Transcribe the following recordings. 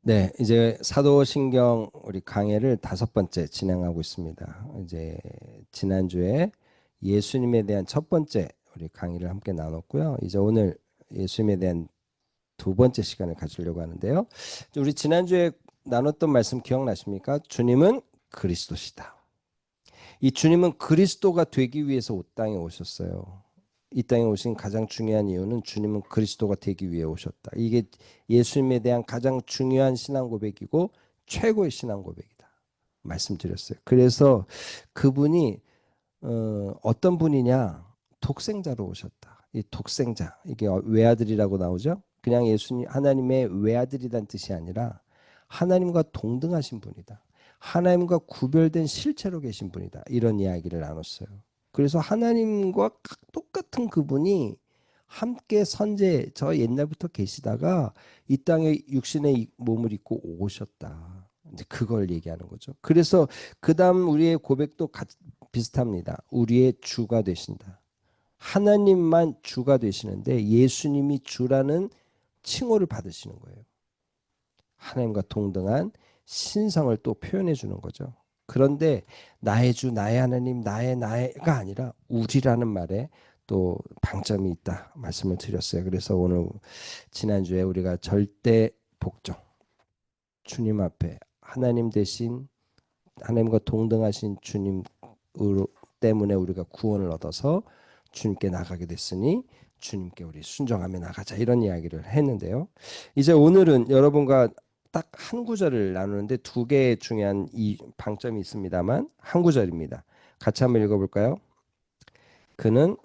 네, 이제 사도신경 우리 강해를 5번째 진행하고 있습니다. 이제 지난주에 예수님에 대한 첫 번째 우리 강의를 함께 나눴고요. 이제 오늘 예수님에 대한 두 번째 시간을 가지려고 하는데요. 우리 지난주에 나눴던 말씀 기억나십니까? 주님은 그리스도시다. 이 주님은 그리스도가 되기 위해서 이 땅에 오셨어요. 이 땅에 오신 가장 중요한 이유는 주님은 그리스도가 되기 위해 오셨다. 이게 예수님에 대한 가장 중요한 신앙 고백이고 최고의 신앙 고백이다. 말씀드렸어요. 그래서 그분이 어떤 분이냐? 독생자로 오셨다. 이 독생자, 이게 외아들이라고 나오죠? 그냥 예수님 하나님의 외아들이란 뜻이 아니라 하나님과 동등하신 분이다. 하나님과 구별된 실체로 계신 분이다. 이런 이야기를 나눴어요. 그래서 하나님과 똑같은 그분이 함께 선제 저 옛날부터 계시다가 이 땅에 육신의 몸을 입고 오셨다. 이제 그걸 얘기하는 거죠. 그래서 그다음 우리의 고백도 비슷합니다. 우리의 주가 되신다. 하나님만 주가 되시는데 예수님이 주라는 칭호를 받으시는 거예요. 하나님과 동등한 신성을 또 표현해 주는 거죠. 그런데 나의 주, 나의 하나님, 나의가 아니라 우리라는 말에 또 방점이 있다 말씀을 드렸어요. 그래서 오늘 지난주에 우리가 절대 복종, 주님 앞에 하나님 대신 하나님과 동등하신 주님 때문에 우리가 구원을 얻어서 주님께 나가게 됐으니 주님께 우리 순종하며 나가자 이런 이야기를 했는데요. 이제 오늘은 여러분과 딱 한 구절을 나누는데 두 개의 중요한 이 방점이 있습니다만 한 구절입니다. 같이 한번 읽어볼까요? 그는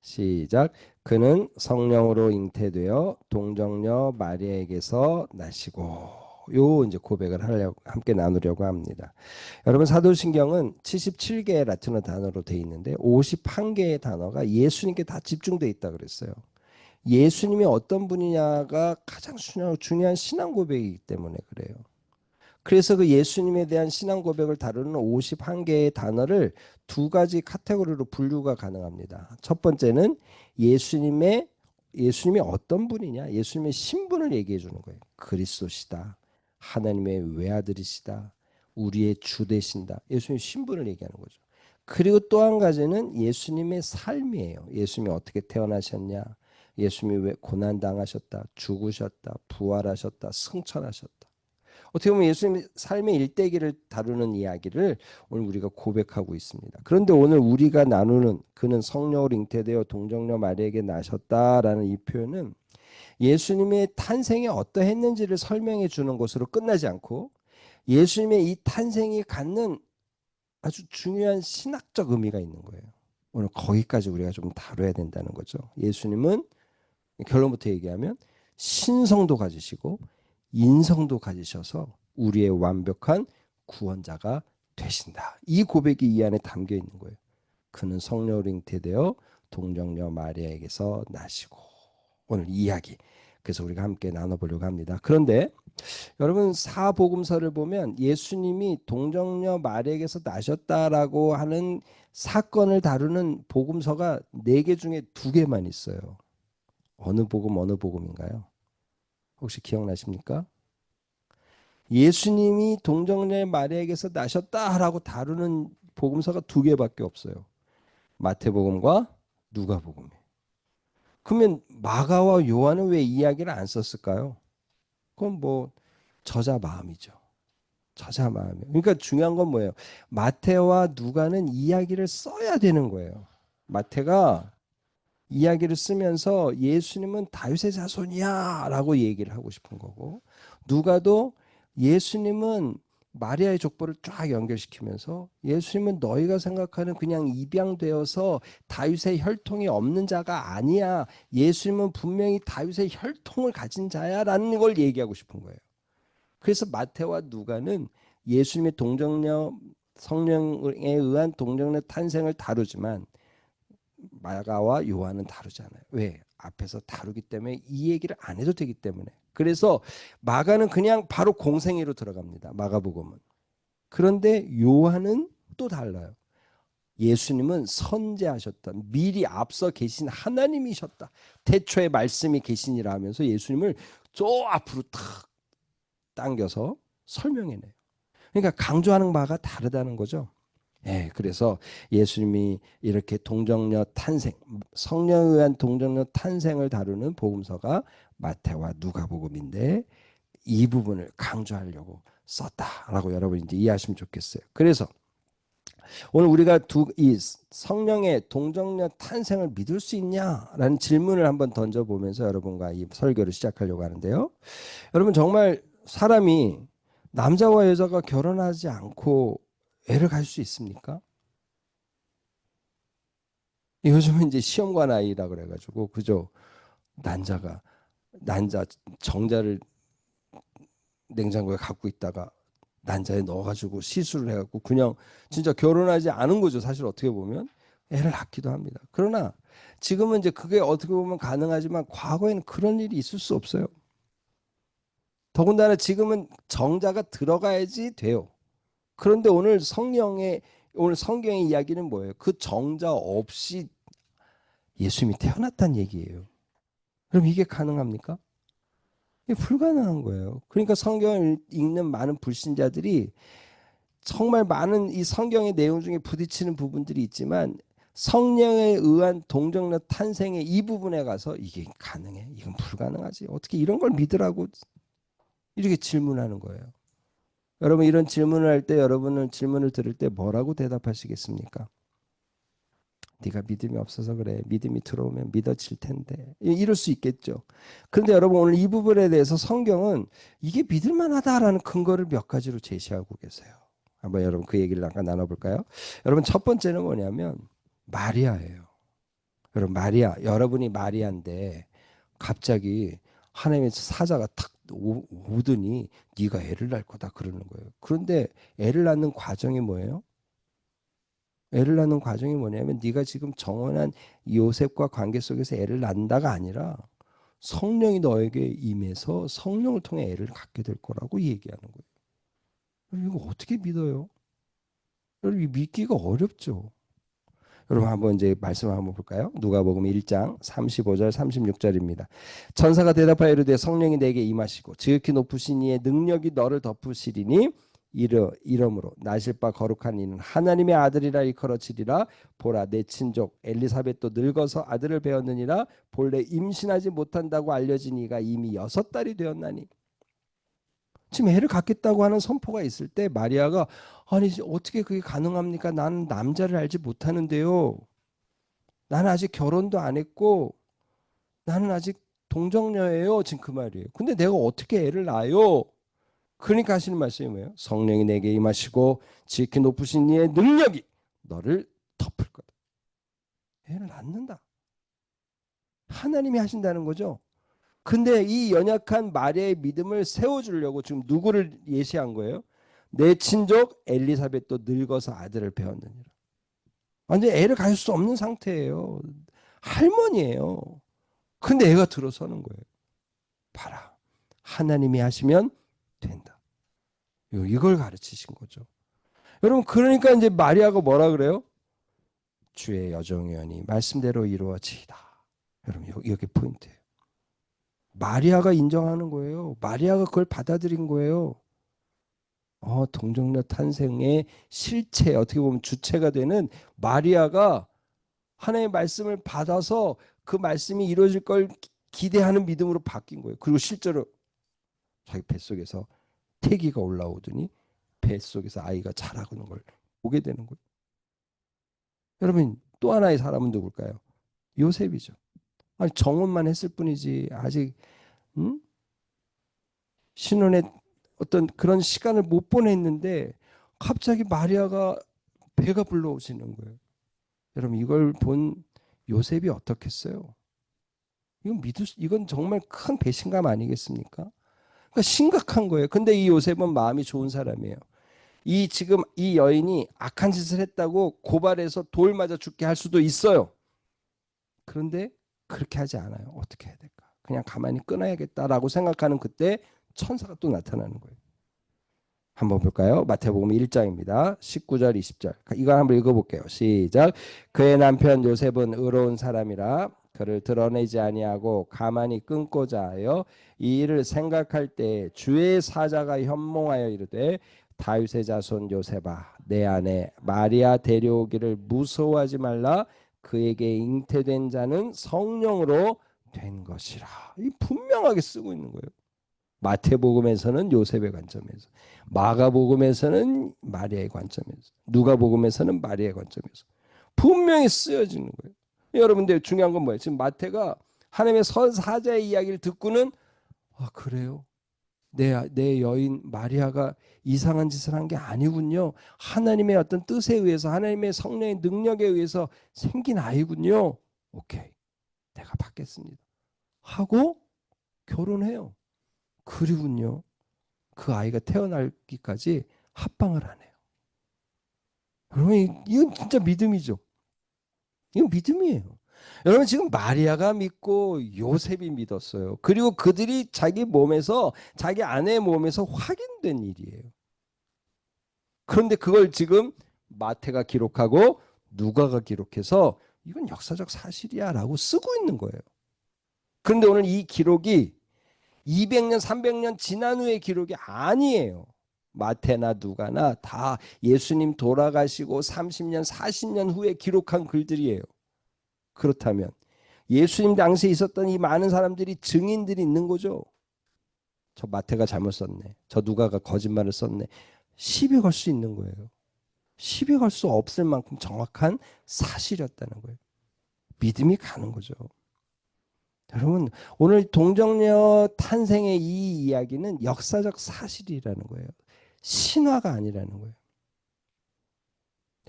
시작. 그는 성령으로 잉태되어 동정녀 마리아에게서 나시고 요 이제 고백을 하려고 함께 나누려고 합니다. 여러분 사도신경은 77개의 라틴어 단어로 되어 있는데 51개의 단어가 예수님께 다 집중되어 있다 그랬어요. 예수님이 어떤 분이냐가 가장 중요한 신앙 고백이기 때문에 그래요. 그래서 그 예수님에 대한 신앙 고백을 다루는 51개의 단어를 두 가지 카테고리로 분류가 가능합니다. 첫 번째는 예수님이 어떤 분이냐, 예수님의 신분을 얘기해 주는 거예요. 그리스도시다, 하나님의 외아들이시다, 우리의 주 되신다. 예수님의 신분을 얘기하는 거죠. 그리고 또 한 가지는 예수님의 삶이에요. 예수님이 어떻게 태어나셨냐, 예수님이 왜 고난 당하셨다, 죽으셨다, 부활하셨다, 승천하셨다. 어떻게 보면 예수님 삶의 일대기를 다루는 이야기를 오늘 우리가 고백하고 있습니다. 그런데 오늘 우리가 나누는 그는 성령으로 잉태되어 동정녀 마리아에게 나셨다라는 이 표현은 예수님의 탄생이 어떠했는지를 설명해 주는 것으로 끝나지 않고 예수님의 이 탄생이 갖는 아주 중요한 신학적 의미가 있는 거예요. 오늘 거기까지 우리가 좀 다뤄야 된다는 거죠. 예수님은 결론부터 얘기하면 신성도 가지시고 인성도 가지셔서 우리의 완벽한 구원자가 되신다. 이 고백이 이 안에 담겨 있는 거예요. 그는 성령으로 잉태되어 동정녀 마리아에게서 나시고 오늘 이야기. 그래서 우리가 함께 나눠보려고 합니다. 그런데 여러분 사복음서를 보면 예수님이 동정녀 마리아에게서 나셨다라고 하는 사건을 다루는 복음서가 4개 중에 2개만 있어요. 어느 복음인가요? 혹시 기억나십니까? 예수님이 동정녀 마리아에게서 나셨다라고 다루는 복음서가 2개밖에 없어요. 마태복음과 누가복음이에요. 그러면 마가와 요한은 왜 이야기를 안 썼을까요? 그건 뭐 저자 마음이죠. 저자 마음이에요. 그러니까 중요한 건 뭐예요? 마태와 누가는 이야기를 써야 되는 거예요. 마태가 이야기를 쓰면서 예수님은 다윗의 자손이야 라고 얘기를 하고 싶은 거고 누가도 예수님은 마리아의 족보를 쫙 연결시키면서 예수님은 너희가 생각하는 그냥 입양되어서 다윗의 혈통이 없는 자가 아니야. 예수님은 분명히 다윗의 혈통을 가진 자야 라는 걸 얘기하고 싶은 거예요. 그래서 마태와 누가는 예수님의 동정녀 성령에 의한 동정녀 탄생을 다루지만 마가와 요한은 다루지 않아요. 왜? 앞에서 다루기 때문에 이 얘기를 안 해도 되기 때문에. 그래서 마가는 그냥 바로 공생애로 들어갑니다. 마가복음은. 그런데 요한은 또 달라요. 예수님은 선제하셨다. 미리 앞서 계신 하나님이셨다. 태초에 말씀이 계시니라 하면서 예수님을 저 앞으로 탁 당겨서 설명해내요. 그러니까 강조하는 바가 다르다는 거죠. 예, 그래서 예수님이 이렇게 동정녀 탄생, 성령에 의한 동정녀 탄생을 다루는 복음서가 마태와 누가복음인데 이 부분을 강조하려고 썼다라고 여러분 이제 이해하시면 좋겠어요. 그래서 오늘 우리가 이 성령의 동정녀 탄생을 믿을 수 있냐라는 질문을 한번 던져보면서 여러분과 이 설교를 시작하려고 하는데요. 여러분 정말 사람이 남자와 여자가 결혼하지 않고 애를 가질 수 있습니까? 요즘은 이제 시험관 아이라 그래가지고 그죠? 난자 정자를 냉장고에 갖고 있다가 난자에 넣어가지고 시술을 해갖고 그냥 진짜 결혼하지 않은 거죠. 사실 어떻게 보면 애를 낳기도 합니다. 그러나 지금은 이제 그게 어떻게 보면 가능하지만 과거에는 그런 일이 있을 수 없어요. 더군다나 지금은 정자가 들어가야지 돼요. 그런데 오늘 성경의 이야기는 뭐예요? 그 정자 없이 예수님이 태어났다는 얘기예요. 그럼 이게 가능합니까? 이게 불가능한 거예요. 그러니까 성경을 읽는 많은 불신자들이 정말 많은 이 성경의 내용 중에 부딪히는 부분들이 있지만 성령에 의한 동정녀 탄생의 이 부분에 가서 이게 가능해? 이건 불가능하지. 어떻게 이런 걸 믿으라고 이렇게 질문하는 거예요. 여러분 이런 질문을 할 때 여러분은 질문을 들을 때 뭐라고 대답하시겠습니까? 네가 믿음이 없어서 그래. 믿음이 들어오면 믿어질 텐데. 이럴 수 있겠죠. 그런데 여러분 오늘 이 부분에 대해서 성경은 이게 믿을 만하다라는 근거를 몇 가지로 제시하고 계세요. 한번 여러분 그 얘기를 잠깐 나눠볼까요? 여러분 첫 번째는 뭐냐면 마리아예요. 여러분 마리아, 여러분이 마리아인데 갑자기 하나님의 사자가 탁 오더니 네가 애를 낳을 거다 그러는 거예요. 그런데 애를 낳는 과정이 뭐예요? 애를 낳는 과정이 뭐냐면 네가 지금 정원한 요셉과 관계 속에서 애를 낳는다가 아니라 성령이 너에게 임해서 성령을 통해 애를 갖게 될 거라고 얘기하는 거예요. 이거 어떻게 믿어요? 여러분 믿기가 어렵죠. 여러분 한번 이제 말씀 한번 볼까요? 누가복음 1장 35절 36절입니다. 천사가 대답하여 이르되 성령이 내게 임하시고 지극히 높으신 이의 능력이 너를 덮으시리니 이러므로 나실 바 거룩한 이는 하나님의 아들이라 일컬어지리라. 보라 내 친족 엘리사벳도 늙어서 아들을 배웠느니라. 본래 임신하지 못한다고 알려진 이가 이미 6달이 되었나니. 지금 애를 갖겠다고 하는 선포가 있을 때 마리아가 아니 어떻게 그게 가능합니까? 나는 남자를 알지 못하는데요. 나는 아직 결혼도 안 했고 나는 아직 동정녀예요. 지금 그 말이에요. 근데 내가 어떻게 애를 낳아요? 그러니까 하시는 말씀이 뭐예요? 성령이 내게 임하시고 지극히 높으신 이의 능력이 너를 덮을 거다. 애를 낳는다. 하나님이 하신다는 거죠. 근데 이 연약한 마리아의 믿음을 세워주려고 지금 누구를 예시한 거예요? 내 친족 엘리사벳도 늙어서 아들을 배웠느니라. 완전 애를 가질 수 없는 상태예요. 할머니예요. 근데 애가 들어서는 거예요. 봐라. 하나님이 하시면 된다. 이걸 가르치신 거죠. 여러분 그러니까 이제 마리아가 뭐라 그래요? 주의 여종이오니 말씀대로 이루어지이다. 여러분 여기 포인트예요. 마리아가 인정하는 거예요. 마리아가 그걸 받아들인 거예요. 동정녀 탄생의 실체 어떻게 보면 주체가 되는 마리아가 하나님의 말씀을 받아서 그 말씀이 이루어질 걸 기대하는 믿음으로 바뀐 거예요. 그리고 실제로 자기 뱃속에서 태기가 올라오더니 뱃속에서 아이가 자라는 걸 보게 되는 거예요. 여러분 또 하나의 사람은 누굴까요? 요셉이죠. 아니 정혼만 했을 뿐이지 아직 신혼의 어떤 그런 시간을 못 보냈는데 갑자기 마리아가 배가 불러오시는 거예요. 여러분 이걸 본 요셉이 어떻겠어요? 이건 정말 큰 배신감 아니겠습니까? 그러니까 심각한 거예요. 근데 이 요셉은 마음이 좋은 사람이에요. 지금 이 여인이 악한 짓을 했다고 고발해서 돌 맞아 죽게 할 수도 있어요. 그런데 그렇게 하지 않아요. 어떻게 해야 될까? 그냥 가만히 끊어야겠다라고 생각하는 그때 천사가 또 나타나는 거예요. 한번 볼까요? 마태복음 1장입니다. 19절 20절. 이거 한번 읽어볼게요. 시작. 그의 남편 요셉은 의로운 사람이라 그를 드러내지 아니하고 가만히 끊고자 하여 이 일을 생각할 때 주의 사자가 현몽하여 이르되 다윗의 자손 요셉아 내 아내 마리아 데려오기를 무서워하지 말라 그에게 잉태된 자는 성령으로 된 것이라. 이 분명하게 쓰고 있는 거예요. 마태복음에서는 요셉의 관점에서, 마가복음에서는 마리아의 관점에서, 누가복음에서는 마리아의 관점에서 분명히 쓰여지는 거예요. 여러분들 중요한 건 뭐예요? 지금 마태가 하나님의 선사자의 이야기를 듣고는 그래요? 내 여인 마리아가 이상한 짓을 한 게 아니군요. 하나님의 어떤 뜻에 의해서 하나님의 성령의 능력에 의해서 생긴 아이군요. 오케이. 내가 받겠습니다. 하고 결혼해요. 그리고요. 그 아이가 태어나기까지 합방을 안 해요. 여러분 이건 진짜 믿음이죠. 이건 믿음이에요. 여러분 지금 마리아가 믿고 요셉이 믿었어요. 그리고 그들이 자기 몸에서 자기 아내의 몸에서 확인된 일이에요. 그런데 그걸 지금 마태가 기록하고 누가가 기록해서 이건 역사적 사실이야 라고 쓰고 있는 거예요. 그런데 오늘 이 기록이 200년 300년 지난 후의 기록이 아니에요. 마태나 누가나 다 예수님 돌아가시고 30년 40년 후에 기록한 글들이에요. 그렇다면 예수님 당시에 있었던 이 많은 사람들이 증인들이 있는 거죠. 저 마태가 잘못 썼네. 저 누가가 거짓말을 썼네. 시비 걸 수 있는 거예요. 시비 걸 수 없을 만큼 정확한 사실이었다는 거예요. 믿음이 가는 거죠. 여러분 오늘 동정녀 탄생의 이 이야기는 역사적 사실이라는 거예요. 신화가 아니라는 거예요.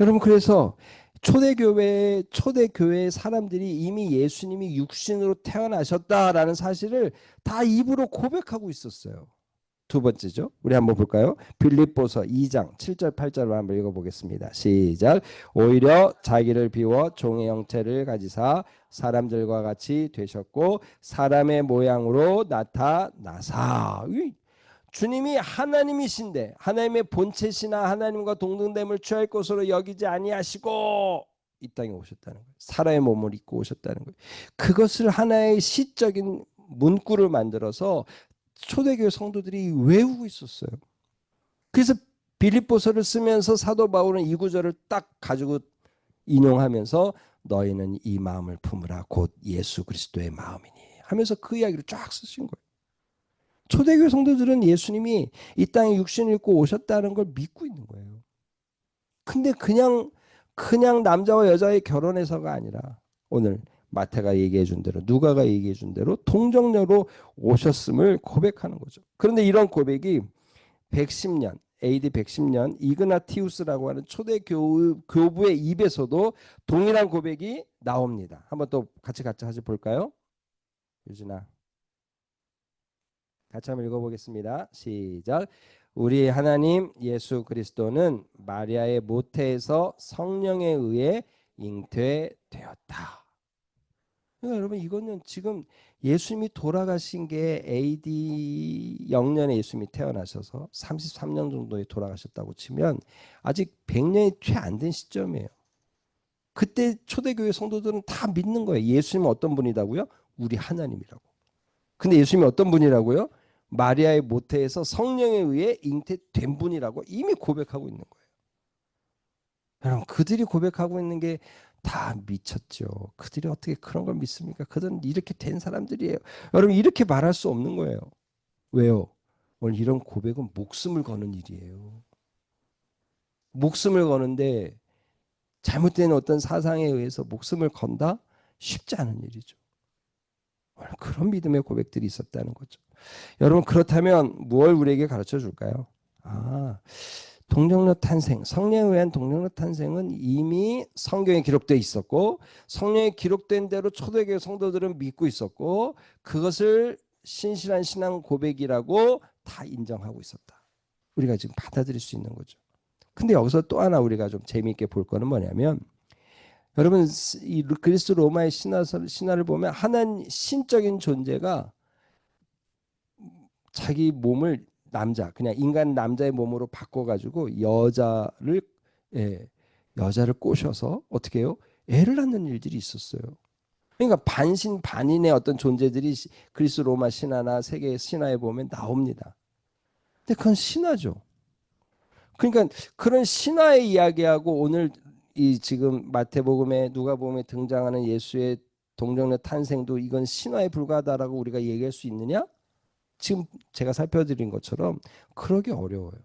여러분 그래서 초대교회 사람들이 이미 예수님이 육신으로 태어나셨다라는 사실을 다 입으로 고백하고 있었어요. 두 번째죠. 우리 한번 볼까요? 빌립보서 2장 7절 8절로 한번 읽어보겠습니다. 시작. 오히려 자기를 비워 종의 형체를 가지사 사람들과 같이 되셨고 사람의 모양으로 나타나사. 주님이 하나님이신데 하나님의 본체시나 하나님과 동등됨을 취할 것으로 여기지 아니하시고 이 땅에 오셨다는 거예요. 사람의 몸을 입고 오셨다는 거예요. 그것을 하나의 시적인 문구를 만들어서 초대교회 성도들이 외우고 있었어요. 그래서 빌립보서를 쓰면서 사도 바울은 이 구절을 딱 가지고 인용하면서 너희는 이 마음을 품으라 곧 예수 그리스도의 마음이니 하면서 그 이야기를 쫙 쓰신 거예요. 초대교회 성도들은 예수님이 이 땅에 육신을 입고 오셨다는 걸 믿고 있는 거예요. 근데 그냥 남자와 여자의 결혼해서가 아니라 오늘 마태가 얘기해 준 대로 누가가 얘기해 준 대로 동정녀로 오셨음을 고백하는 거죠. 그런데 이런 고백이 110년 AD 110년 이그나티우스라고 하는 초대 교부의 입에서도 동일한 고백이 나옵니다. 한번 또 같이 볼까요? 유진아. 같이 한번 읽어보겠습니다. 시작. 우리 하나님 예수 그리스도는 마리아의 모태에서 성령에 의해 잉태되었다. 그러니까 여러분 이거는 지금 예수님이 돌아가신 게 AD 0년에 예수님이 태어나셔서 33년 정도에 돌아가셨다고 치면 아직 100년이 채 안 된 시점이에요. 그때 초대교회 성도들은 다 믿는 거예요. 예수님은 어떤 분이라고요? 우리 하나님이라고. 근데 예수님이 어떤 분이라고요? 마리아의 모태에서 성령에 의해 잉태된 분이라고 이미 고백하고 있는 거예요. 여러분 그들이 고백하고 있는 게 다 미쳤죠. 그들이 어떻게 그런 걸 믿습니까? 그들은 이렇게 된 사람들이에요. 여러분 이렇게 말할 수 없는 거예요. 왜요? 오늘 이런 고백은 목숨을 거는 일이에요. 목숨을 거는데 잘못된 어떤 사상에 의해서 목숨을 건다? 쉽지 않은 일이죠. 오늘 그런 믿음의 고백들이 있었다는 거죠. 여러분 그렇다면 무엇을 우리에게 가르쳐 줄까요? 동정녀 탄생, 성령에 의한 동정녀 탄생은 이미 성경에 기록되어 있었고 성경에 기록된 대로 초대교회 성도들은 믿고 있었고 그것을 신실한 신앙 고백이라고 다 인정하고 있었다. 우리가 지금 받아들일 수 있는 거죠. 근데 여기서 또 하나 우리가 좀 재미있게 볼 거는 뭐냐면 여러분 이 그리스 로마의 신화를 보면 하나님 신적인 존재가 자기 몸을 그냥 인간 남자의 몸으로 바꿔가지고 여자를 꼬셔서 어떻게 해요? 애를 낳는 일들이 있었어요. 그러니까 반신반인의 어떤 존재들이 그리스 로마 신화나 세계 신화에 보면 나옵니다. 근데 그건 신화죠. 그러니까 그런 신화의 이야기하고 오늘 이 지금 마태복음에 누가복음에 등장하는 예수의 동정녀 탄생도 이건 신화에 불과하다라고 우리가 얘기할 수 있느냐? 지금 제가 살펴드린 것처럼 그러기 어려워요.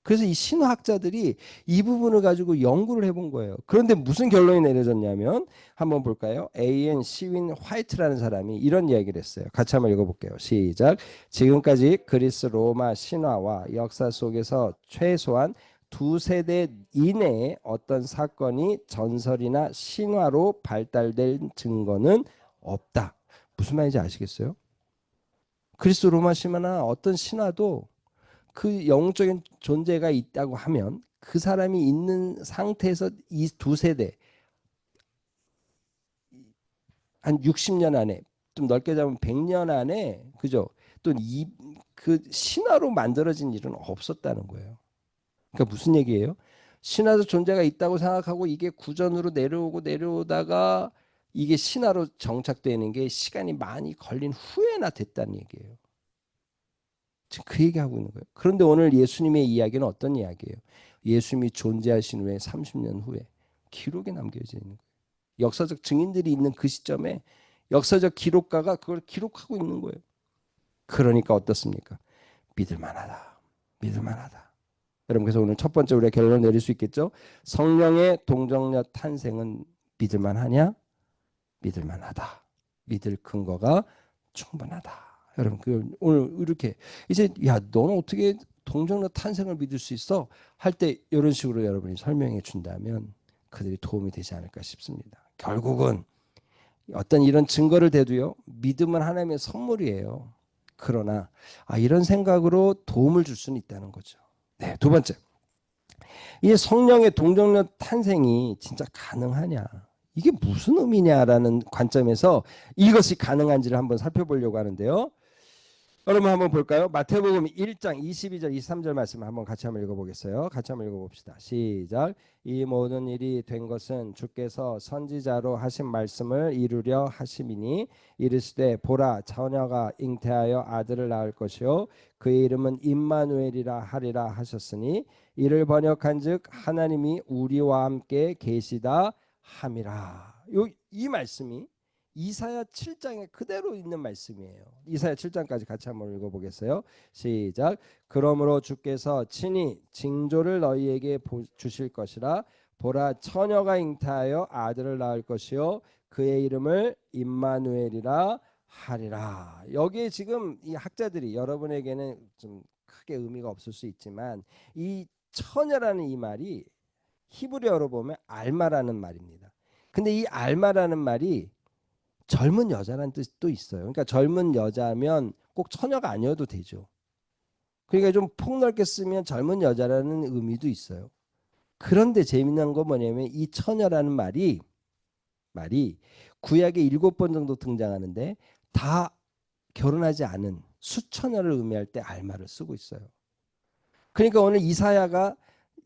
그래서 이 신화학자들이 이 부분을 가지고 연구를 해본 거예요. 그런데 무슨 결론이 내려졌냐면 한번 볼까요? A.N. 시윈 화이트라는 사람이 이런 이야기를 했어요. 같이 한번 읽어볼게요. 시작. 지금까지 그리스 로마 신화와 역사 속에서 최소한 두 세대 이내에 어떤 사건이 전설이나 신화로 발달된 증거는 없다. 무슨 말인지 아시겠어요? 그리스 로마 신화나 어떤 신화도 그 영적인 존재가 있다고 하면 그 사람이 있는 상태에서 이 두 세대 한 60년 안에 좀 넓게 잡으면 100년 안에 그죠? 또 이 그 신화로 만들어진 일은 없었다는 거예요. 그러니까 무슨 얘기예요? 신화도 존재가 있다고 생각하고 이게 구전으로 내려오고 내려오다가 이게 신화로 정착되는 게 시간이 많이 걸린 후에나 됐다는 얘기예요. 지금 그 얘기하고 있는 거예요. 그런데 오늘 예수님의 이야기는 어떤 이야기예요? 예수님이 존재하신 후에 30년 후에 기록에 남겨져 있는 거예요. 역사적 증인들이 있는 그 시점에 역사적 기록가가 그걸 기록하고 있는 거예요. 그러니까 어떻습니까? 믿을만하다. 믿을만하다. 여러분 그래서 오늘 첫 번째 우리가 결론을 내릴 수 있겠죠? 성령의 동정녀 탄생은 믿을만하냐? 믿을만하다. 믿을 근거가 충분하다. 여러분 그 오늘 이렇게 이제 야 너는 어떻게 동정녀 탄생을 믿을 수 있어? 할 때 이런 식으로 여러분이 설명해 준다면 그들이 도움이 되지 않을까 싶습니다. 결국은 어떤 이런 증거를 대도요. 믿음은 하나님의 선물이에요. 그러나 이런 생각으로 도움을 줄 수는 있다는 거죠. 네, 두 번째. 이 성령의 동정녀 탄생이 진짜 가능하냐? 이게 무슨 의미냐라는 관점에서 이것이 가능한지를 한번 살펴보려고 하는데요. 여러분 한번 볼까요? 마태복음 1장 22절 23절 말씀 한번 같이 한번 읽어보겠어요. 같이 한번 읽어봅시다. 시작. 이 모든 일이 된 것은 주께서 선지자로 하신 말씀을 이루려 하심이니 이르시되 보라 처녀가 잉태하여 아들을 낳을 것이요 그의 이름은 임마누엘이라 하리라 하셨으니 이를 번역한즉 하나님이 우리와 함께 계시다 함이라. 이 말씀이 이사야 7장에 그대로 있는 말씀이에요. 이사야 7장까지 같이 한번 읽어보겠어요. 시작. 그러므로 주께서 친히 징조를 너희에게 주실 것이라. 보라 처녀가 잉태하여 아들을 낳을 것이요 그의 이름을 임마누엘이라 하리라. 여기에 지금 이 학자들이 여러분에게는 좀 크게 의미가 없을 수 있지만 이 처녀라는 이 말이 히브리어로 보면 알마라는 말입니다. 근데 이 알마라는 말이 젊은 여자라는 뜻도 있어요. 그러니까 젊은 여자면 꼭 처녀가 아니어도 되죠. 그러니까 좀 폭넓게 쓰면 젊은 여자라는 의미도 있어요. 그런데 재미난 건 뭐냐면 이 처녀라는 말이 구약에 7번 정도 등장하는데 다 결혼하지 않은 수처녀를 의미할 때 알마를 쓰고 있어요. 그러니까 오늘 이사야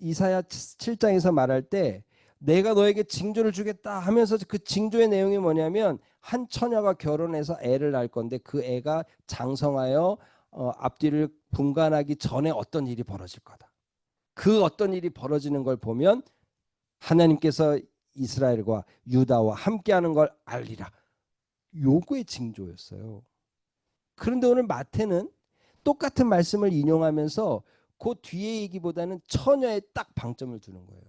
7장에서 말할 때 내가 너에게 징조를 주겠다 하면서 그 징조의 내용이 뭐냐면 한 처녀가 결혼해서 애를 낳을 건데 그 애가 장성하여 앞뒤를 분간하기 전에 어떤 일이 벌어질 거다. 그 어떤 일이 벌어지는 걸 보면 하나님께서 이스라엘과 유다와 함께하는 걸 알리라. 요거의 징조였어요. 그런데 오늘 마태는 똑같은 말씀을 인용하면서 그 뒤에 얘기보다는 처녀에 딱 방점을 두는 거예요.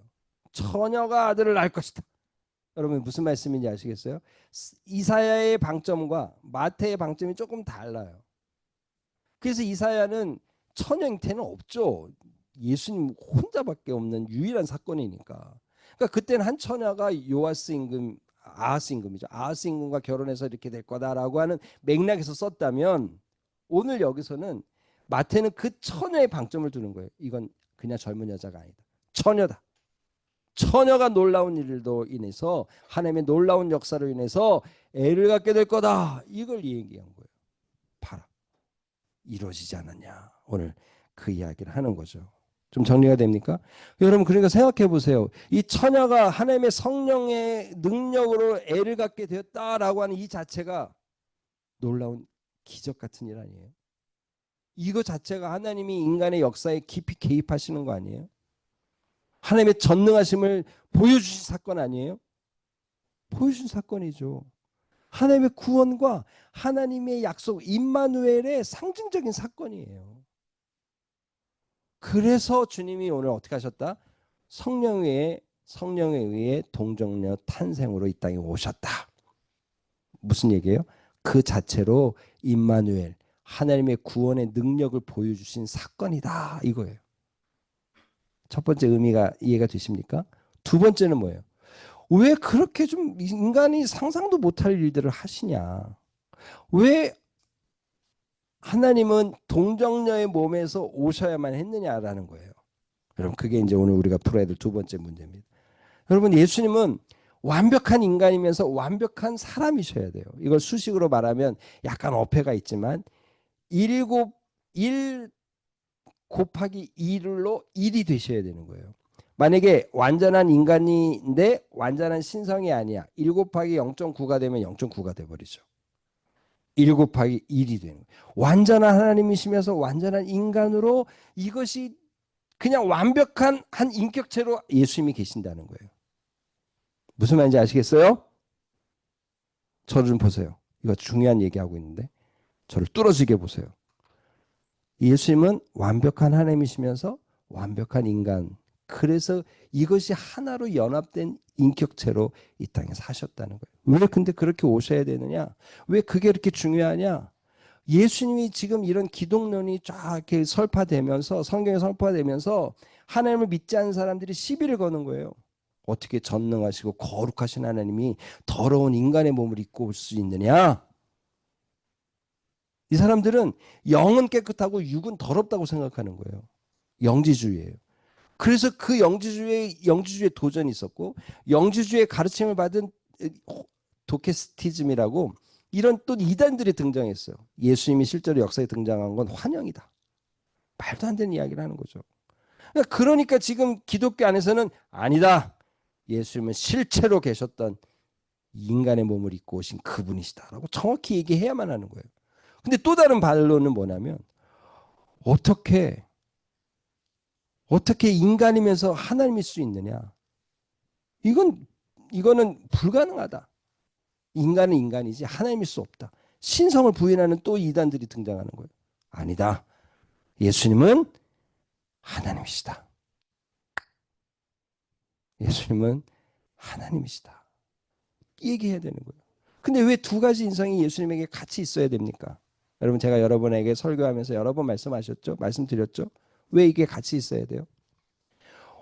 처녀가 아들을 낳을 것이다. 여러분 무슨 말씀인지 아시겠어요? 이사야의 방점과 마태의 방점이 조금 달라요. 그래서 이사야는 처녀 잉태는 없죠. 예수님 혼자밖에 없는 유일한 사건이니까. 그러니까 그때는 한 처녀가 요아스 임금, 아하스 임금이죠. 아하스 임금과 결혼해서 이렇게 될 거다라고 하는 맥락에서 썼다면 오늘 여기서는 마태는 그 처녀의 방점을 두는 거예요. 이건 그냥 젊은 여자가 아니다. 처녀다. 처녀가 놀라운 일로 인해서 하나님의 놀라운 역사로 인해서 애를 갖게 될 거다. 이걸 얘기한 거예요. 봐라. 이루어지지 않았냐. 오늘 그 이야기를 하는 거죠. 좀 정리가 됩니까? 여러분 그러니까 생각해 보세요. 이 처녀가 하나님의 성령의 능력으로 애를 갖게 되었다라고 하는 이 자체가 놀라운 기적 같은 일 아니에요? 이거 자체가 하나님이 인간의 역사에 깊이 개입하시는 거 아니에요? 하나님의 전능하심을 보여주신 사건 아니에요? 보여준 사건이죠. 하나님의 구원과 하나님의 약속 임마누엘의 상징적인 사건이에요. 그래서 주님이 오늘 어떻게 하셨다? 성령에 의해 동정녀 탄생으로 이 땅에 오셨다. 무슨 얘기예요? 그 자체로 임마누엘 하나님의 구원의 능력을 보여주신 사건이다 이거예요. 첫 번째 의미가 이해가 되십니까? 두 번째는 뭐예요? 왜 그렇게 좀 인간이 상상도 못할 일들을 하시냐? 왜 하나님은 동정녀의 몸에서 오셔야만 했느냐라는 거예요. 여러분 그게 이제 오늘 우리가 풀어야 될 두 번째 문제입니다. 여러분 예수님은 완벽한 인간이면서 완벽한 사람이셔야 돼요. 이걸 수식으로 말하면 약간 어폐가 있지만 1 곱하기 1로 1이 되셔야 되는 거예요. 만약에 완전한 인간인데 완전한 신성이 아니야. 1 곱하기 0.9가 되면 0.9가 돼버리죠. 1 곱하기 1이 되는 거예요. 완전한 하나님이시면서 완전한 인간으로 이것이 그냥 완벽한 한 인격체로 예수님이 계신다는 거예요. 무슨 말인지 아시겠어요? 저를 좀 보세요. 이거 중요한 얘기하고 있는데 저를 뚫어지게 보세요. 예수님은 완벽한 하나님이시면서 완벽한 인간. 그래서 이것이 하나로 연합된 인격체로 이 땅에 사셨다는 거예요. 왜 근데 그렇게 오셔야 되느냐? 왜 그게 이렇게 중요하냐? 예수님이 지금 이런 기독론이 쫙 이렇게 설파되면서 성경에 설파되면서 하나님을 믿지 않는 사람들이 시비를 거는 거예요. 어떻게 전능하시고 거룩하신 하나님이 더러운 인간의 몸을 입고 올 수 있느냐? 이 사람들은 영은 깨끗하고 육은 더럽다고 생각하는 거예요. 영지주의예요. 그래서 그 영지주의에 도전이 있었고 영지주의의 가르침을 받은 도케스티즘이라고 이런 또 이단들이 등장했어요. 예수님이 실제로 역사에 등장한 건 환영이다. 말도 안 되는 이야기를 하는 거죠. 그러니까 지금 기독교 안에서는 아니다. 예수님은 실체로 계셨던 인간의 몸을 입고 오신 그분이시다라고 정확히 얘기해야만 하는 거예요. 근데 또 다른 반론은 뭐냐면 어떻게 인간이면서 하나님일 수 있느냐? 이거는 불가능하다. 인간은 인간이지 하나님일 수 없다. 신성을 부인하는 또 이단들이 등장하는 거예요. 아니다. 예수님은 하나님이시다. 예수님은 하나님이시다. 얘기해야 되는 거예요. 근데 왜 두 가지 인성이 예수님에게 같이 있어야 됩니까? 여러분 제가 여러분에게 설교하면서 여러 번 말씀드렸죠? 왜 이게 같이 있어야 돼요?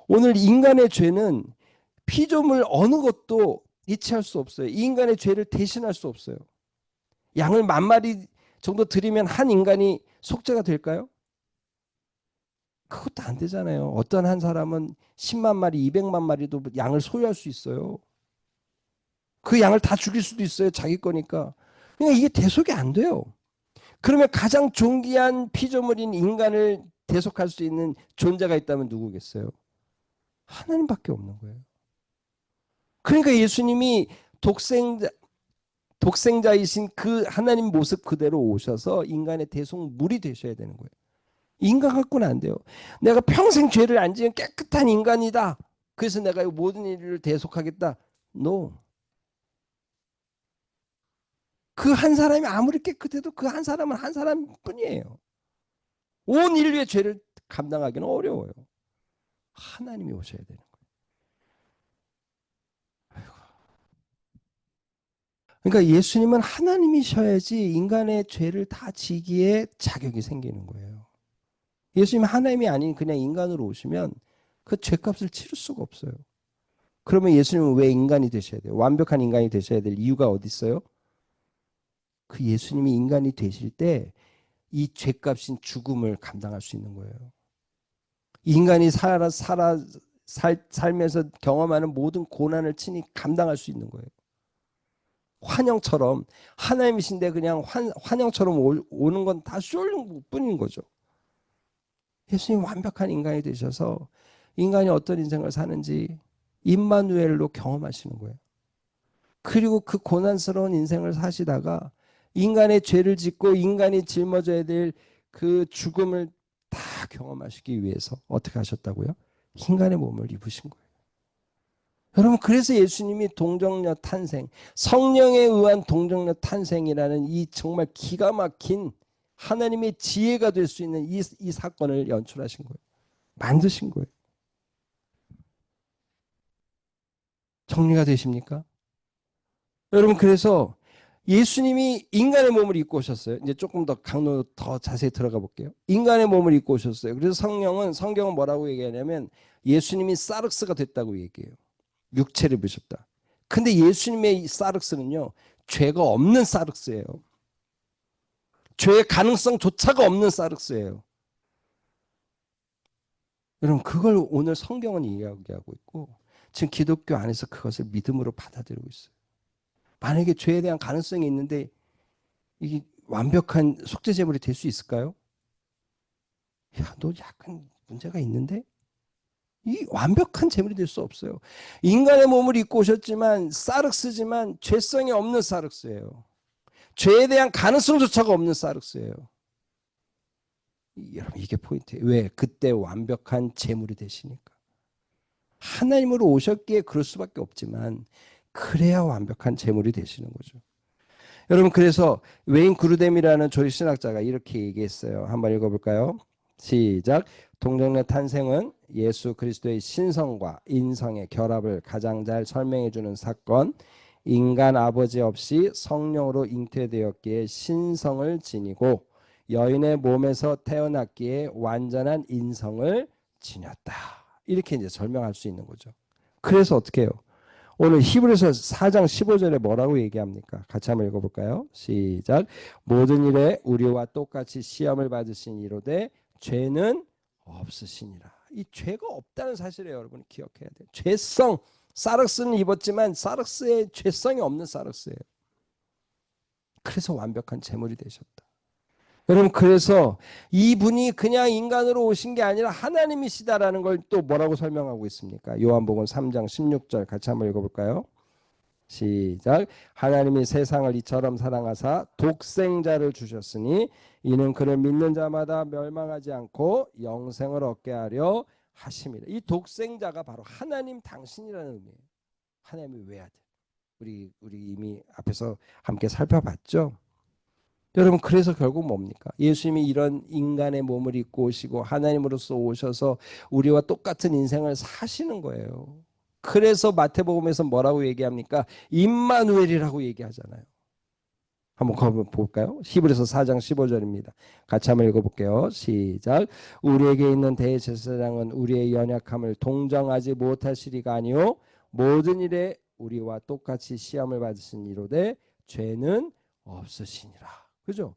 오늘 인간의 죄는 피조물 어느 것도 대체할 수 없어요. 이 인간의 죄를 대신할 수 없어요. 양을 10,000마리 정도 드리면 한 인간이 속죄가 될까요? 그것도 안 되잖아요. 어떤 한 사람은 10만 마리, 200만 마리도 양을 소유할 수 있어요. 그 양을 다 죽일 수도 있어요. 자기 거니까. 그러니까 이게 대속이 안 돼요. 그러면 가장 존귀한 피조물인 인간을 대속할 수 있는 존재가 있다면 누구겠어요? 하나님밖에 없는 거예요. 그러니까 예수님이 독생자이신 그 하나님 모습 그대로 오셔서 인간의 대속물이 되셔야 되는 거예요. 인간 갖고는 안 돼요. 내가 평생 죄를 안 지은 깨끗한 인간이다. 그래서 내가 모든 일을 대속하겠다. No. 그 한 사람이 아무리 깨끗해도 그 한 사람은 한 사람뿐이에요. 온 인류의 죄를 감당하기는 어려워요. 하나님이 오셔야 되는 거예요. 그러니까 예수님은 하나님이셔야지 인간의 죄를 다 지기에 자격이 생기는 거예요. 예수님 하나님이 아닌 그냥 인간으로 오시면 그 죄값을 치를 수가 없어요. 그러면 예수님은 왜 인간이 되셔야 돼요? 완벽한 인간이 되셔야 될 이유가 어디 있어요? 그 예수님이 인간이 되실 때 이 죄값인 죽음을 감당할 수 있는 거예요. 인간이 살면서 경험하는 모든 고난을 친히 감당할 수 있는 거예요. 환영처럼 하나님이신데 그냥 환영처럼 오는 건 다 쇼일 뿐인 거죠. 예수님 완벽한 인간이 되셔서 인간이 어떤 인생을 사는지 임마누엘로 경험하시는 거예요. 그리고 그 고난스러운 인생을 사시다가 인간의 죄를 짓고 인간이 짊어져야 될 그 죽음을 다 경험하시기 위해서 어떻게 하셨다고요? 인간의 몸을 입으신 거예요. 여러분, 그래서 예수님이 동정녀 탄생, 성령에 의한 동정녀 탄생이라는 이 정말 기가 막힌 하나님의 지혜가 될 수 있는 이 사건을 연출하신 거예요. 만드신 거예요. 정리가 되십니까? 여러분, 그래서 예수님이 인간의 몸을 입고 오셨어요. 이제 조금 더 강로 더 자세히 들어가 볼게요. 인간의 몸을 입고 오셨어요. 그래서 성경은 뭐라고 얘기하냐면 예수님이 사륵스가 됐다고 얘기해요. 육체를 입으셨다. 근데 예수님의 사륵스는요, 죄가 없는 사륵스예요. 죄의 가능성조차가 없는 사륵스예요. 여러분, 그걸 오늘 성경은 이야기하고 있고 지금 기독교 안에서 그것을 믿음으로 받아들이고 있어요. 만약에 죄에 대한 가능성이 있는데 이게 완벽한 속죄 제물이 될 수 있을까요? 야, 너 약간 문제가 있는데? 이 완벽한 제물이 될 수 없어요. 인간의 몸을 입고 오셨지만 사륵스지만 죄성이 없는 사륵스예요. 죄에 대한 가능성조차가 없는 사륵스예요. 여러분, 이게 포인트예요. 왜? 그때 완벽한 제물이 되시니까. 하나님으로 오셨기에 그럴 수밖에 없지만 그래야 완벽한 제물이 되시는 거죠. 여러분, 그래서 웨인 그루뎀이라는 조리신학자가 이렇게 얘기했어요. 한번 읽어볼까요? 시작. 동정녀 탄생은 예수 그리스도의 신성과 인성의 결합을 가장 잘 설명해주는 사건. 인간 아버지 없이 성령으로 잉태되었기에 신성을 지니고 여인의 몸에서 태어났기에 완전한 인성을 지녔다. 이렇게 이제 설명할 수 있는 거죠. 그래서 어떻게 해요? 오늘 히브리서 4장 15절에 뭐라고 얘기합니까? 같이 한번 읽어볼까요? 시작. 모든 일에 우리와 똑같이 시험을 받으신 이로되 죄는 없으시니라. 이 죄가 없다는 사실을 여러분이 기억해야 돼요. 죄성, 사륵스는 입었지만 사륵스의 죄성이 없는 사륵스예요. 그래서 완벽한 제물이 되셨다. 여러분, 그래서 이분이 그냥 인간으로 오신 게 아니라 하나님이시다라는 걸 또 뭐라고 설명하고 있습니까? 요한복음 3장 16절 같이 한번 읽어볼까요? 시작. 하나님이 세상을 이처럼 사랑하사 독생자를 주셨으니 이는 그를 믿는 자마다 멸망하지 않고 영생을 얻게 하려 하심이라. 이 독생자가 바로 하나님 당신이라는 의미예요. 하나님의 외아들. 우리 이미 앞에서 함께 살펴봤죠. 여러분, 그래서 결국 뭡니까? 예수님이 이런 인간의 몸을 입고 오시고 하나님으로서 오셔서 우리와 똑같은 인생을 사시는 거예요. 그래서 마태복음에서 뭐라고 얘기합니까? 임마누엘이라고 얘기하잖아요. 한번 볼까요? 히브리서 4장 15절입니다. 같이 한번 읽어볼게요. 시작. 우리에게 있는 대제사장은 우리의 연약함을 동정하지 못하시리가 아니요 모든 일에 우리와 똑같이 시험을 받으신 이로되 죄는 없으시니라. 그죠?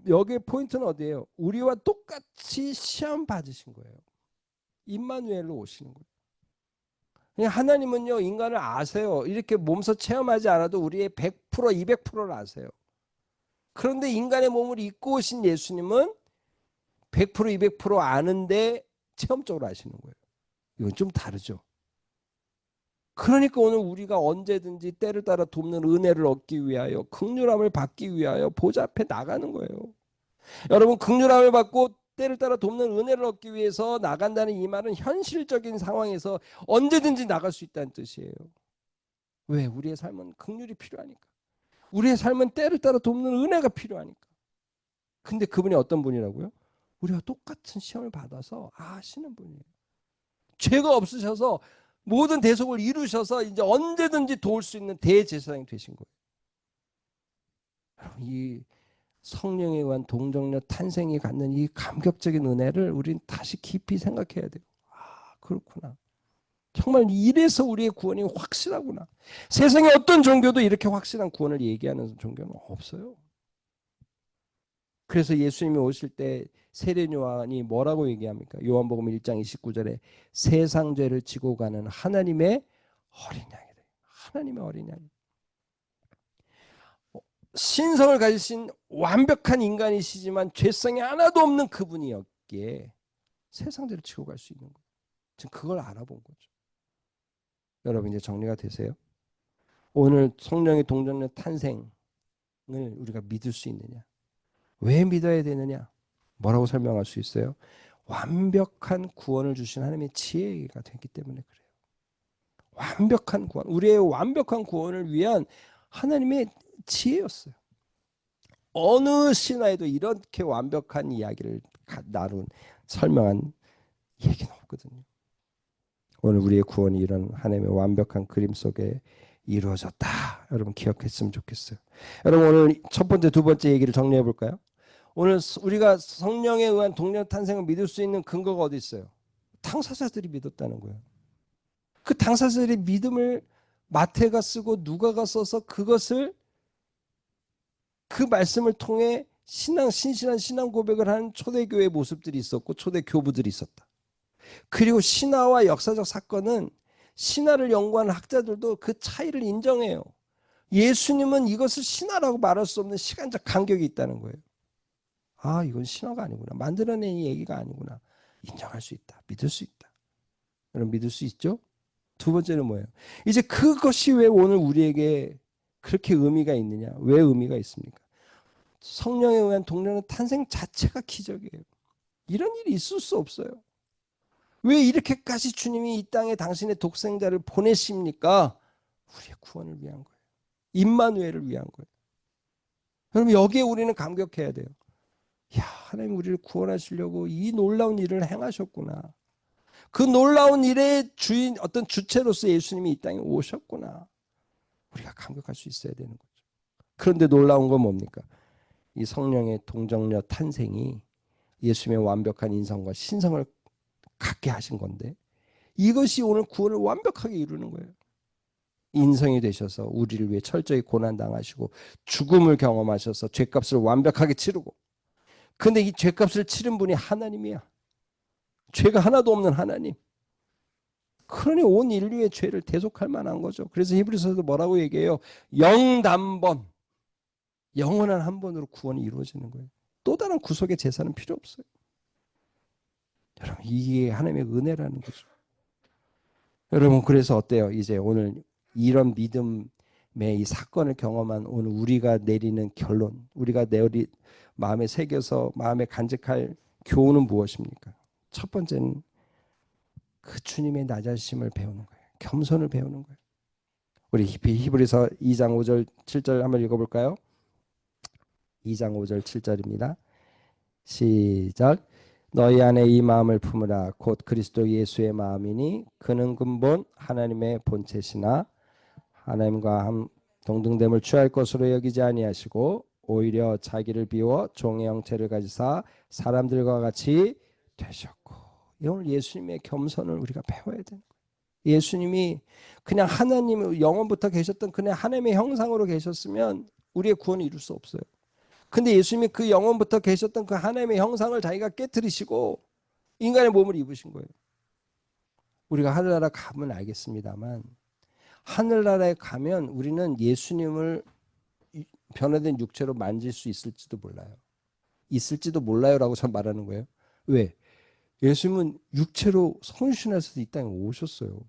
여기에 포인트는 어디예요? 우리와 똑같이 시험 받으신 거예요. 임마누엘로 오시는 거예요. 그냥 하나님은요, 인간을 아세요. 이렇게 몸소 체험하지 않아도 우리의 100%, 200%를 아세요. 그런데 인간의 몸을 입고 오신 예수님은 100%, 200% 아는데 체험적으로 아시는 거예요. 이건 좀 다르죠. 그러니까 오늘 우리가 언제든지 때를 따라 돕는 은혜를 얻기 위하여 긍휼함을 받기 위하여 보좌 앞에 나가는 거예요. 여러분, 긍휼함을 받고 때를 따라 돕는 은혜를 얻기 위해서 나간다는 이 말은 현실적인 상황에서 언제든지 나갈 수 있다는 뜻이에요. 왜? 우리의 삶은 긍휼이 필요하니까. 우리의 삶은 때를 따라 돕는 은혜가 필요하니까. 근데 그분이 어떤 분이라고요? 우리가 똑같은 시험을 받아서 아시는 분이에요. 죄가 없으셔서 모든 대속을 이루셔서 이제 언제든지 도울 수 있는 대제사장이 되신 거예요. 이 성령에 의한 동정녀 탄생이 갖는 이 감격적인 은혜를 우린 다시 깊이 생각해야 돼요. 아, 그렇구나. 정말 이래서 우리의 구원이 확실하구나. 세상에 어떤 종교도 이렇게 확실한 구원을 얘기하는 종교는 없어요. 그래서 예수님이 오실 때 세례 요한이 뭐라고 얘기합니까? 요한복음 1장 29절에 세상 죄를 지고 가는 하나님의 어린 양이래. 하나님의 어린 양. 신성을 가지신 완벽한 인간이시지만 죄성이 하나도 없는 그분이었기에 세상대로 치고 갈 수 있는 거예요. 지금 그걸 알아본 거죠. 여러분 이제 정리가 되세요? 오늘 성령의 동정녀 탄생을 우리가 믿을 수 있느냐? 왜 믿어야 되느냐? 뭐라고 설명할 수 있어요? 완벽한 구원을 주신 하나님의 지혜가 되기 때문에 그래요. 완벽한 구원, 우리의 완벽한 구원을 위한 하나님의 지혜였어요. 어느 신화에도 이렇게 완벽한 이야기를 설명한 얘기는 없거든요. 오늘 우리의 구원이 이런 하나님의 완벽한 그림 속에 이루어졌다. 여러분 기억했으면 좋겠어요. 여러분 오늘 첫 번째, 두 번째 얘기를 정리해 볼까요? 오늘 우리가 성령에 의한 동료 탄생을 믿을 수 있는 근거가 어디 있어요? 당사자들이 믿었다는 거예요. 그 당사자들의 믿음을 마태가 쓰고 누가가 써서 그것을 그 말씀을 통해 신실한 신앙 고백을 하는 초대교회 모습들이 있었고 초대 교부들이 있었다. 그리고 신화와 역사적 사건은 신화를 연구하는 학자들도 그 차이를 인정해요. 예수님은 이것을 신화라고 말할 수 없는 시간적 간격이 있다는 거예요. 아, 이건 신화가 아니구나. 만들어낸 얘기가 아니구나. 인정할 수 있다. 믿을 수 있다. 여러분 믿을 수 있죠? 두 번째는 뭐예요? 이제 그것이 왜 오늘 우리에게 그렇게 의미가 있느냐? 왜 의미가 있습니까? 성령에 의한 동료는 탄생 자체가 기적이에요. 이런 일이 있을 수 없어요. 왜 이렇게까지 주님이 이 땅에 당신의 독생자를 보내십니까? 우리의 구원을 위한 거예요. 임마누엘을 위한 거예요. 여러분 여기에 우리는 감격해야 돼요. 야, 하나님 우리를 구원하시려고 이 놀라운 일을 행하셨구나. 그 놀라운 일의 주인, 어떤 주체로서 예수님이 이 땅에 오셨구나. 우리가 감격할 수 있어야 되는 거죠. 그런데 놀라운 건 뭡니까? 이 성령의 동정녀 탄생이 예수님의 완벽한 인성과 신성을 갖게 하신 건데 이것이 오늘 구원을 완벽하게 이루는 거예요. 인성이 되셔서 우리를 위해 철저히 고난당하시고 죽음을 경험하셔서 죄값을 완벽하게 치르고 근데 이 죄값을 치른 분이 하나님이야. 죄가 하나도 없는 하나님. 그러니 온 인류의 죄를 대속할 만한 거죠. 그래서 히브리서도 뭐라고 얘기해요? 영단번, 영원한 한 번으로 구원이 이루어지는 거예요. 또 다른 구속의 제사는 필요 없어요. 여러분 이게 하나님의 은혜라는 거죠. 여러분 그래서 어때요? 이제 오늘 이런 믿음의 이 사건을 경험한 오늘 우리가 내리는 결론, 우리가 마음에 새겨서 마음에 간직할 교훈은 무엇입니까? 첫 번째는 그 주님의 낮아심을 배우는 거예요. 겸손을 배우는 거예요. 우리 히브리서 2장 5절 7절 한번 읽어볼까요? 2장 5절 7절입니다. 시작. 너희 안에 이 마음을 품으라. 곧 그리스도 예수의 마음이니 그는 근본 하나님의 본체시나 하나님과 동등됨을 취할 것으로 여기지 아니하시고 오히려 자기를 비워 종의 형체를 가지사 사람들과 같이 되셨고. 오늘 예수님의 겸손을 우리가 배워야 되는 거예요. 예수님이 그냥 하나님 영원부터 계셨던 그냥 하나님의 형상으로 계셨으면 우리의 구원을 이룰 수 없어요. 근데 예수님이 그 영원부터 계셨던 그 하나님의 형상을 자기가 깨트리시고 인간의 몸을 입으신 거예요. 우리가 하늘나라 가면 알겠습니다만 하늘나라에 가면 우리는 예수님을 변화된 육체로 만질 수 있을지도 몰라요. 있을지도 몰라요라고 전 말하는 거예요. 왜? 예수님은 육체로 성신하셔서 이 땅에 오셨어요.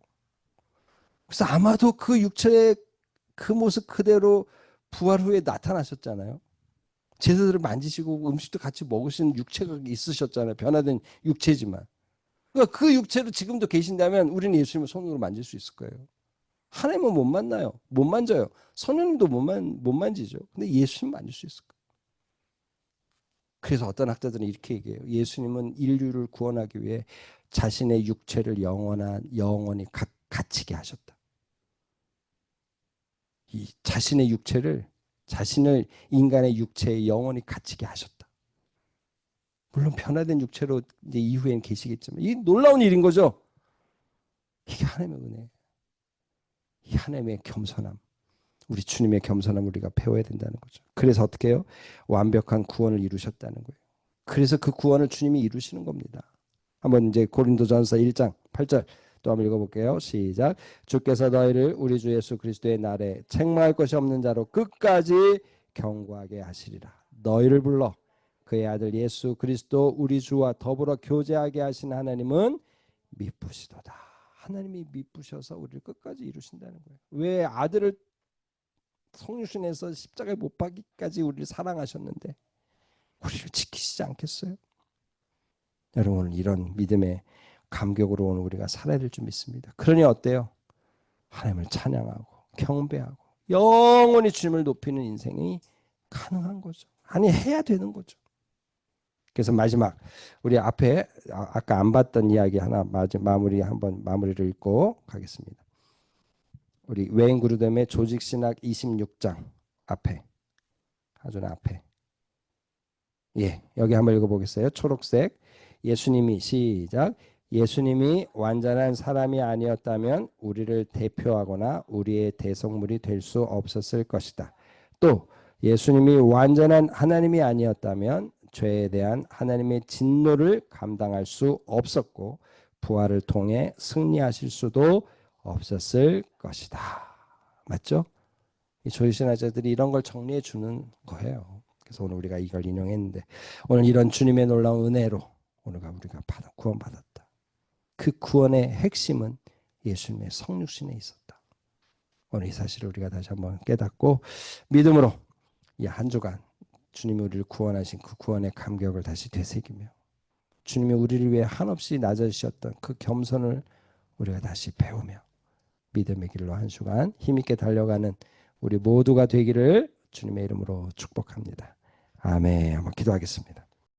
그래서 아마도 그 육체의 그 모습 그대로 부활 후에 나타나셨잖아요. 제자들을 만지시고 음식도 같이 먹으시는 육체가 있으셨잖아요. 변화된 육체지만. 그러니까 그 육체로 지금도 계신다면 우리는 예수님을 손으로 만질 수 있을 거예요. 하나님은 못 만나요. 못 만져요. 성령님도 못 만지죠. 근데 예수님 만질 수 있을 거예요. 그래서 어떤 학자들은 이렇게 얘기해요. 예수님은 인류를 구원하기 위해 자신의 육체를 영원히 갇히게 하셨다. 이 자신의 육체를 자신을 인간의 육체에 영원히 갇히게 하셨다. 물론 변화된 육체로 이제 이후에는 계시겠지만 이 놀라운 일인 거죠. 이게 하나님의 은혜, 이 하나님의 겸손함, 우리 주님의 겸손함 우리가 배워야 된다는 거죠. 그래서 어떻게 해요? 완벽한 구원을 이루셨다는 거예요. 그래서 그 구원을 주님이 이루시는 겁니다. 한번 이제 고린도전서 1장 8절 또 한번 읽어볼게요. 시작. 주께서 너희를 우리 주 예수 그리스도의 날에 책망할 것이 없는 자로 끝까지 경고하게 하시리라. 너희를 불러 그의 아들 예수 그리스도 우리 주와 더불어 교제하게 하신 하나님은 미쁘시도다. 하나님이 미쁘셔서 우리를 끝까지 이루신다는 거예요. 왜 아들을 성육신에서 십자가에 못 박기까지 우리를 사랑하셨는데 우리를 지키시지 않겠어요? 여러분 오늘 이런 믿음의 감격으로 오늘 우리가 살아야 될 줄 믿습니다. 그러니 어때요? 하나님을 찬양하고 경배하고 영원히 주님을 높이는 인생이 가능한 거죠. 아니 해야 되는 거죠. 그래서 마지막 우리 앞에 아까 안 봤던 이야기 하나 마무리를 읽고 가겠습니다. 우리 웨인 그루뎀의 조직신학 26장 앞에 아주 앞에 여기 한번 읽어보겠어요. 초록색 예수님이 시작 예수님이 완전한 사람이 아니었다면 우리를 대표하거나 우리의 대속물이 될 수 없었을 것이다. 또 예수님이 완전한 하나님이 아니었다면 죄에 대한 하나님의 진노를 감당할 수 없었고 부활을 통해 승리하실 수도 없었을 것이다. 맞죠? 이 조유신학자들이 이런 걸 정리해 주는 거예요. 그래서 오늘 우리가 이걸 인용했는데 오늘 이런 주님의 놀라운 은혜로 오늘가 우리가 구원받았다. 그 구원의 핵심은 예수님의 성육신에 있었다. 오늘 이 사실을 우리가 다시 한번 깨닫고 믿음으로 이 한 주간 주님이 우리를 구원하신 그 구원의 감격을 다시 되새기며 주님이 우리를 위해 한없이 낮아지셨던 그 겸손을 우리가 다시 배우며 믿음의 길로 한 주간 힘있게 달려가는 우리 모두가 되기를 주님의 이름으로 축복합니다. 아멘. 한번 기도하겠습니다.